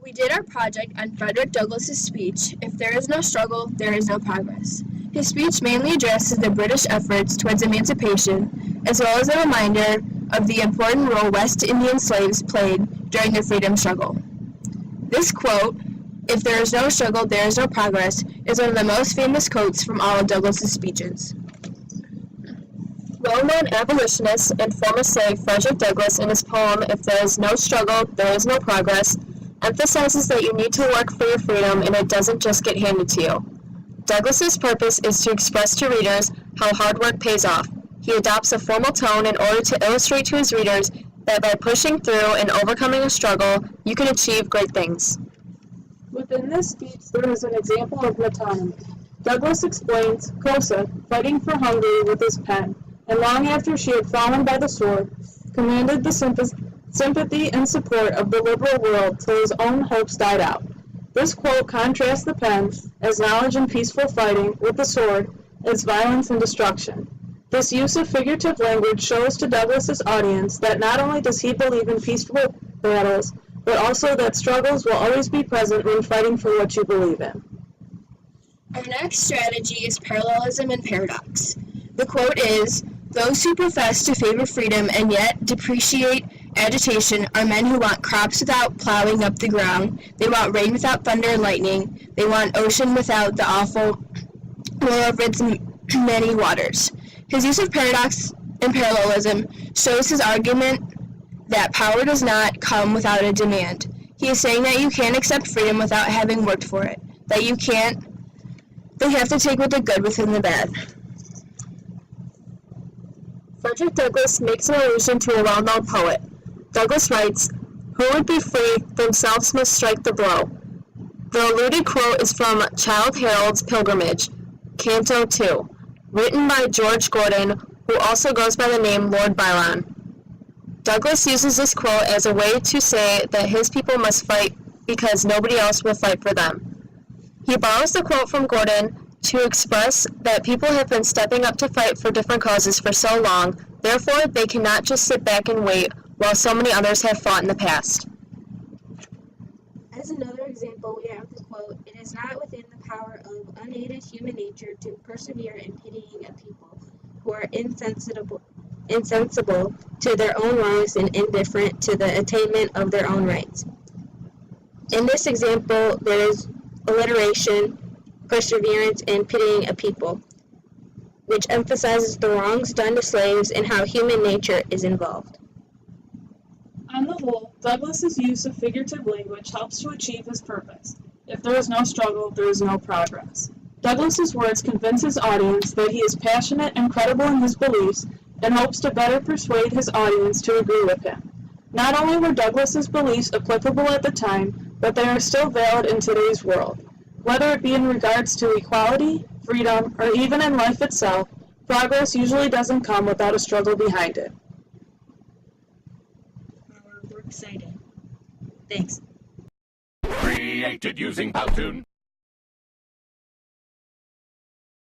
We did our project on Frederick Douglass's speech, "If there is no struggle, there is no progress." His speech mainly addresses the British efforts towards emancipation, as well as a reminder of the important role West Indian slaves played during the freedom struggle. This quote, "If there is no struggle, there is no progress," is one of the most famous quotes from all of Douglass's speeches. Well-known abolitionist and former slave Frederick Douglass, in his poem "If There Is No Struggle, There Is No Progress," emphasizes that you need to work for your freedom and it doesn't just get handed to you. Douglass's purpose is to express to readers how hard work pays off. He adopts a formal tone in order to illustrate to his readers that by pushing through and overcoming a struggle, you can achieve great things. Within this speech, there is an example of metonymy. Douglass explains Kossuth fighting for Hungary with his pen, and long after she had fallen by the sword, commanded the sympathy and support of the liberal world till his own hopes died out. This quote contrasts the pen as knowledge and peaceful fighting with the sword as violence and destruction. This use of figurative language shows to Douglass's audience that not only does he believe in peaceful battles, but also that struggles will always be present when fighting for what you believe in. Our next strategy is parallelism and paradox. The quote is, "Those who profess to favor freedom and yet depreciate agitation are men who want crops without plowing up the ground. They want rain without thunder and lightning. They want ocean without the awful roar of its many waters." His use of paradox and parallelism shows his argument that power does not come without a demand. He is saying that you can't accept freedom without having worked for it, that you have to take with the good within the bad. Frederick Douglass makes an allusion to a well-known poet. Douglass writes, "Who would be free themselves must strike the blow." The alluded quote is from Childe Harold's Pilgrimage, Canto 2, written by George Gordon, who also goes by the name Lord Byron. Douglass uses this quote as a way to say that his people must fight because nobody else will fight for them. He borrows the quote from Gordon to express that people have been stepping up to fight for different causes for so long, therefore they cannot just sit back and wait while so many others have fought in the past. As another example, we have the quote, "It is not within the power of unaided human nature to persevere in pitying a people who are insensible to their own wrongs and indifferent to the attainment of their own rights." In this example, there is alliteration, perseverance, and pitying a people, which emphasizes the wrongs done to slaves and how human nature is involved. On the whole, Douglass's use of figurative language helps to achieve his purpose. If there is no struggle, there is no progress. Douglass's words convince his audience that he is passionate and credible in his beliefs and hopes to better persuade his audience to agree with him. Not only were Douglass's beliefs applicable at the time, but they are still valid in today's world. Whether it be in regards to equality, freedom, or even in life itself, progress usually doesn't come without a struggle behind it. We're excited. Thanks. Created using Powtoon.